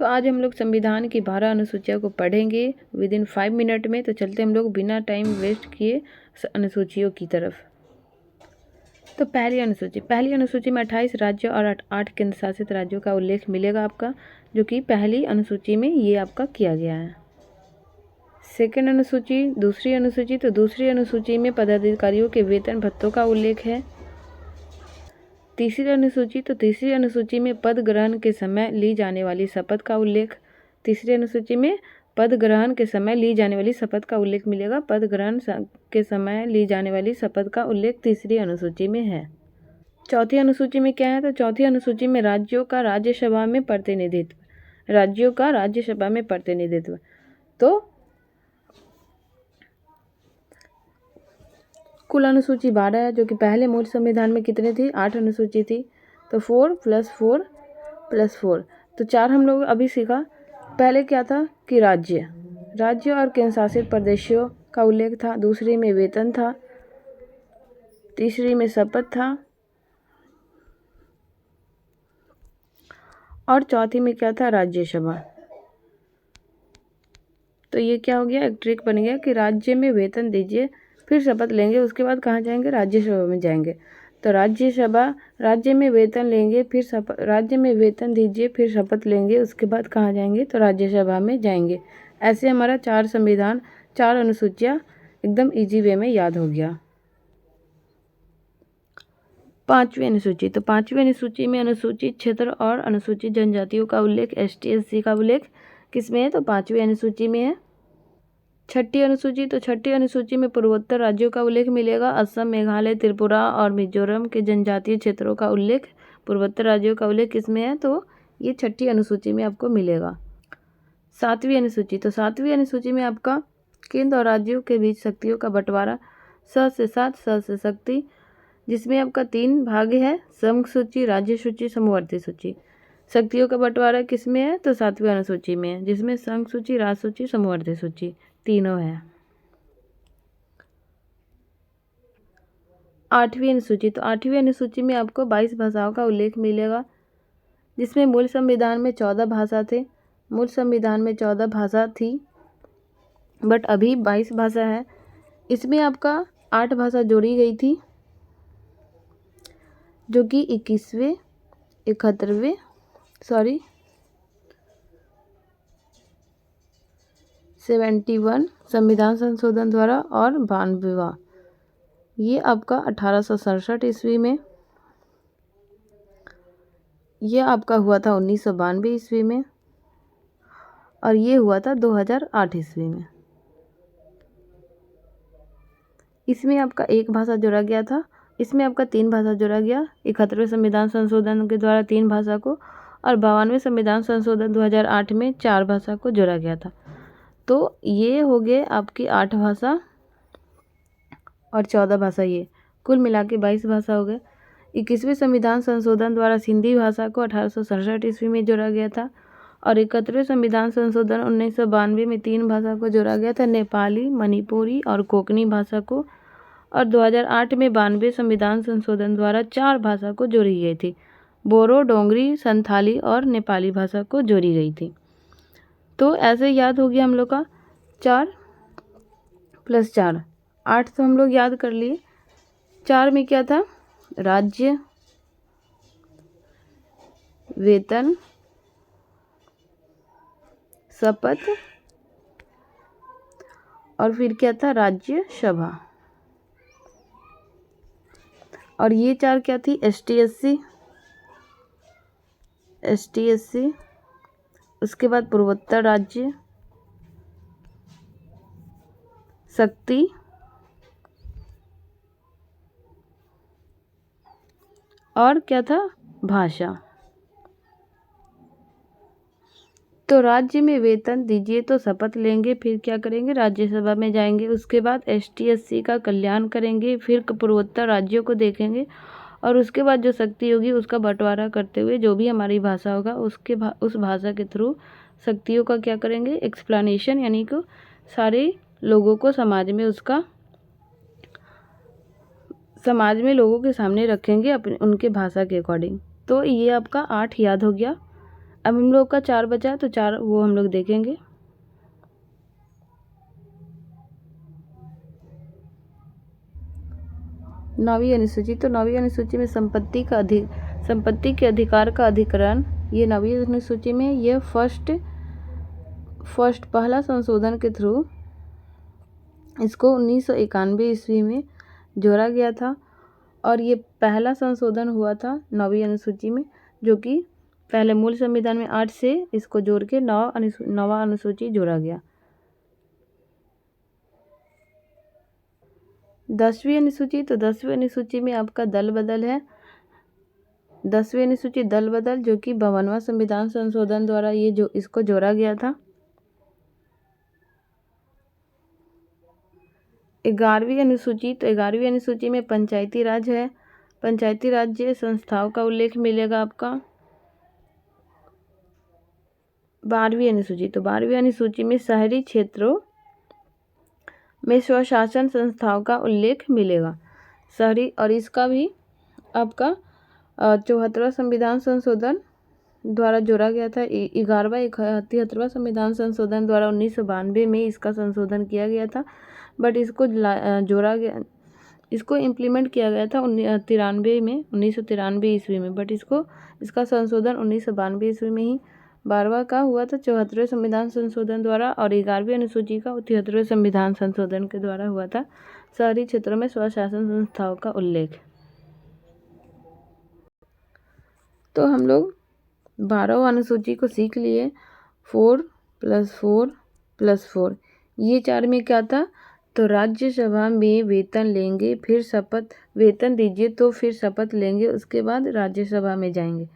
तो आज हम लोग संविधान की 12 अनुसूचियों को पढ़ेंगे विद इन 5 मिनट में। तो चलते हम लोग बिना टाइम वेस्ट किए अनुसूचियों की तरफ। तो पहली अनुसूची में 28 राज्य और 8 केंद्र शासित राज्यों का उल्लेख मिलेगा आपका, जो कि पहली अनुसूची में ये आपका किया गया है। सेकेंड अनुसूची, दूसरी अनुसूची, तो दूसरी अनुसूची में पदाधिकारियों के वेतन भत्तों का उल्लेख है। तीसरी अनुसूची, तो तीसरी अनुसूची में पद ग्रहण के समय ली जाने वाली शपथ का उल्लेख। तीसरी अनुसूची में पद ग्रहण के समय ली जाने वाली शपथ का उल्लेख मिलेगा। पद ग्रहण के समय ली जाने वाली शपथ का उल्लेख तीसरी अनुसूची में है। चौथी अनुसूची में क्या है? तो चौथी अनुसूची में राज्यों का राज्यसभा में प्रतिनिधित्व। राज्यों का राज्यसभा में प्रतिनिधित्व। तो कुल अनुसूची 12 है, जो कि पहले मूल संविधान में कितने थी? 8 अनुसूची थी। तो 4 + 4 + 4, तो 4 हम लोग अभी सीखा। पहले क्या था कि राज्य और केंद्र शासित प्रदेशों का उल्लेख था। दूसरी में वेतन था। तीसरी में शपथ था। और चौथी में क्या था? राज्यसभा। तो ये क्या हो गया? एक ट्रिक बन गया कि राज्य में वेतन दीजिए, फिर शपथ लेंगे, उसके बाद कहाँ जाएंगे? राज्यसभा में जाएंगे। तो राज्य में वेतन लेंगे, फिर राज्य में वेतन दीजिए, फिर शपथ लेंगे, उसके बाद कहाँ जाएंगे? तो राज्यसभा में जाएंगे। ऐसे हमारा 4 अनुसूचियाँ एकदम इजी वे में याद हो गया। पांचवी अनुसूची, तो पांचवी अनुसूची में अनुसूचित क्षेत्र और अनुसूचित जनजातियों का उल्लेख, ST/SC का उल्लेख किसमें है? तो पांचवी अनुसूची में है। छठी अनुसूची, तो छठी अनुसूची में पूर्वोत्तर राज्यों का उल्लेख मिलेगा। असम, मेघालय, त्रिपुरा और मिजोरम के जनजातीय क्षेत्रों का उल्लेख, पूर्वोत्तर राज्यों का उल्लेख किसमें है? तो ये छठी अनुसूची में आपको मिलेगा। सातवीं अनुसूची, तो सातवीं अनुसूची में आपका केंद्र और राज्यों के बीच शक्तियों का बंटवारा, स से शक्ति, जिसमें आपका 3 भाग है: समूह सूची, राज्य सूची, समवर्ती सूची। शक्तियों का बंटवारा किसमें है? तो सातवीं अनुसूची में है, जिसमें संघ सूची, राज्य सूची, समवर्ती सूची तीनों है। आठवीं अनुसूची, तो आठवीं अनुसूची में आपको 22 भाषाओं का उल्लेख मिलेगा, जिसमें मूल संविधान में 14 भाषा थे। मूल संविधान में 14 भाषा थी, बट अभी 22 भाषा है। इसमें आपका 8 भाषा जोड़ी गई थी, जो कि 71 संविधान संशोधन द्वारा और 92वां ये आपका 1867 ईस्वी में, ये आपका हुआ था 1992 ईस्वी में, और ये हुआ था 2008 ईस्वी में। इसमें आपका 1 भाषा जोड़ा गया था। इसमें आपका 3 भाषा जोड़ा गया, 71वें संविधान संशोधन के द्वारा 3 भाषा को, और 52वें संविधान संशोधन 2008 में 4 भाषा को जोड़ा गया था। तो ये हो गए आपकी 8 भाषा और 14 भाषा, ये कुल मिला के 22 भाषा हो गए। 21वें संविधान संशोधन द्वारा सिंधी भाषा को 1867 ईस्वी में जोड़ा गया था, और 71वें संविधान संशोधन 1992 में 3 भाषा को जोड़ा गया था: नेपाली, मणिपुरी और कोंकणी भाषा को। और 2008 में 92वें संविधान संशोधन द्वारा 4 भाषा को जोड़ी गई थी: बोरो, डोंगरी, संथाली और नेपाली भाषा को जोड़ी गई थी। तो ऐसे याद हो गया हम लोग का 4 + 4, 8 तो हम लोग याद कर लिए। 4 में क्या था? राज्य, वेतन, शपथ, और फिर क्या था? राज्यसभा। और ये 4 क्या थी? ST/SC, उसके बाद पूर्वोत्तर राज्य, शक्ति, और क्या था? भाषा। तो राज्य में वेतन दीजिए तो शपथ लेंगे, फिर क्या करेंगे? राज्यसभा में जाएंगे। उसके बाद ST/SC का कल्याण करेंगे, फिर पूर्वोत्तर राज्यों को देखेंगे, और उसके बाद जो शक्ति होगी उसका बंटवारा करते हुए जो भी हमारी भाषा होगा उस भाषा के थ्रू शक्तियों का क्या करेंगे? एक्सप्लेनेशन, यानी कि सारे लोगों को समाज में लोगों के सामने रखेंगे अपने उनके भाषा के अकॉर्डिंग। तो ये आपका 8 याद हो गया। अब हम लोग का 4 बचा, तो 4 वो हम लोग देखेंगे। नौवीं अनुसूची, तो नौवीं अनुसूची में संपत्ति के अधिकार का अधिकरण, ये नौवीं अनुसूची में ये फर्स्ट पहला संशोधन के थ्रू इसको 1991 ईस्वी में जोड़ा गया था। और ये पहला संशोधन हुआ था नौवीं अनुसूची में, जो कि पहले मूल संविधान में 8 से इसको जोड़ के नौवां अनुसूची जोड़ा गया। 10वीं अनुसूची, तो 10वीं अनुसूची में आपका दल बदल है। 10वीं अनुसूची दल बदल, जो कि 52वां संविधान संशोधन द्वारा ये जो इसको जोड़ा गया था। 11वीं अनुसूची, तो 11वीं अनुसूची में पंचायती राज है। पंचायती राज्य संस्थाओं का उल्लेख मिलेगा आपका। 12वीं अनुसूची, तो 12वीं अनुसूची में शहरी क्षेत्रों में स्वशासन संस्थाओं का उल्लेख मिलेगा। शहरी, और इसका भी आपका 74वां संविधान संशोधन द्वारा जोड़ा गया था। 73वां संविधान संशोधन द्वारा 1992 में इसका संशोधन किया गया था, बट इसको जोड़ा गया, इसको इम्प्लीमेंट किया गया था 1993 ईस्वी में, बट इसका संशोधन 1992 ईस्वी में ही 12वां का हुआ था 74वें संविधान संशोधन द्वारा, और 11वीं अनुसूची का 73वें संविधान संशोधन के द्वारा हुआ था शहरी क्षेत्रों में स्वशासन संस्थाओं का उल्लेख। तो हम लोग 12वां अनुसूची को सीख लिए। 4 + 4 + 4, ये 4 में क्या था, तो राज्यसभा में वेतन लेंगे, फिर शपथ, वेतन दीजिए तो फिर शपथ लेंगे, उसके बाद राज्यसभा में जाएंगे।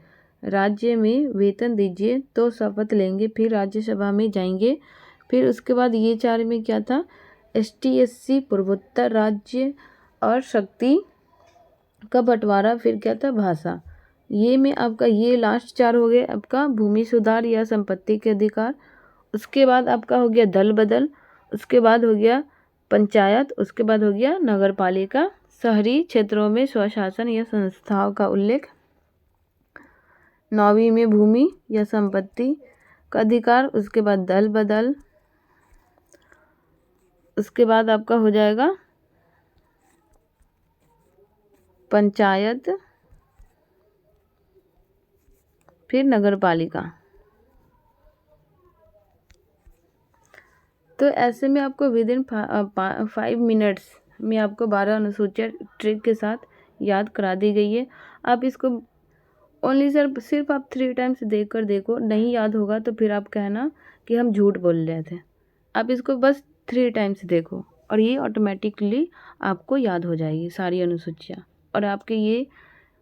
राज्य में वेतन दीजिए तो शपथ लेंगे, फिर राज्यसभा में जाएंगे। फिर उसके बाद ये 4 में क्या था, ST/SC पूर्वोत्तर राज्य और शक्ति का बंटवारा। फिर क्या था, भाषा। ये में आपका ये लास्ट 4 हो गए आपका भूमि सुधार या संपत्ति के अधिकार। उसके बाद आपका हो गया दल बदल, उसके बाद हो गया पंचायत, उसके बाद हो गया नगर पालिका। शहरी क्षेत्रों में स्वशासन या संस्थाओं का उल्लेख। 9वीं में भूमि या संपत्ति का अधिकार, उसके बाद दल बदल, उसके बाद आपका हो जाएगा पंचायत, फिर नगर पालिका। तो ऐसे में आपको विदिन 5 मिनट्स में आपको 12 अनुसूचियाँ ट्रिक के साथ याद करा दी गई है। आप इसको ओनली सिर्फ आप 3 टाइम्स देख कर देखो, नहीं याद होगा तो फिर आप कहना कि हम झूठ बोल रहे थे। आप इसको बस 3 टाइम्स देखो और ये ऑटोमेटिकली आपको याद हो जाएगी सारी अनुसूचियाँ, और आपके ये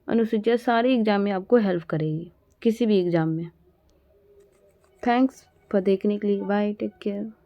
अनुसूचियाँ सारे एग्ज़ाम में आपको हेल्प करेगी, किसी भी एग्ज़ाम में। थैंक्स फॉर देखने के लिए। Bye, take care.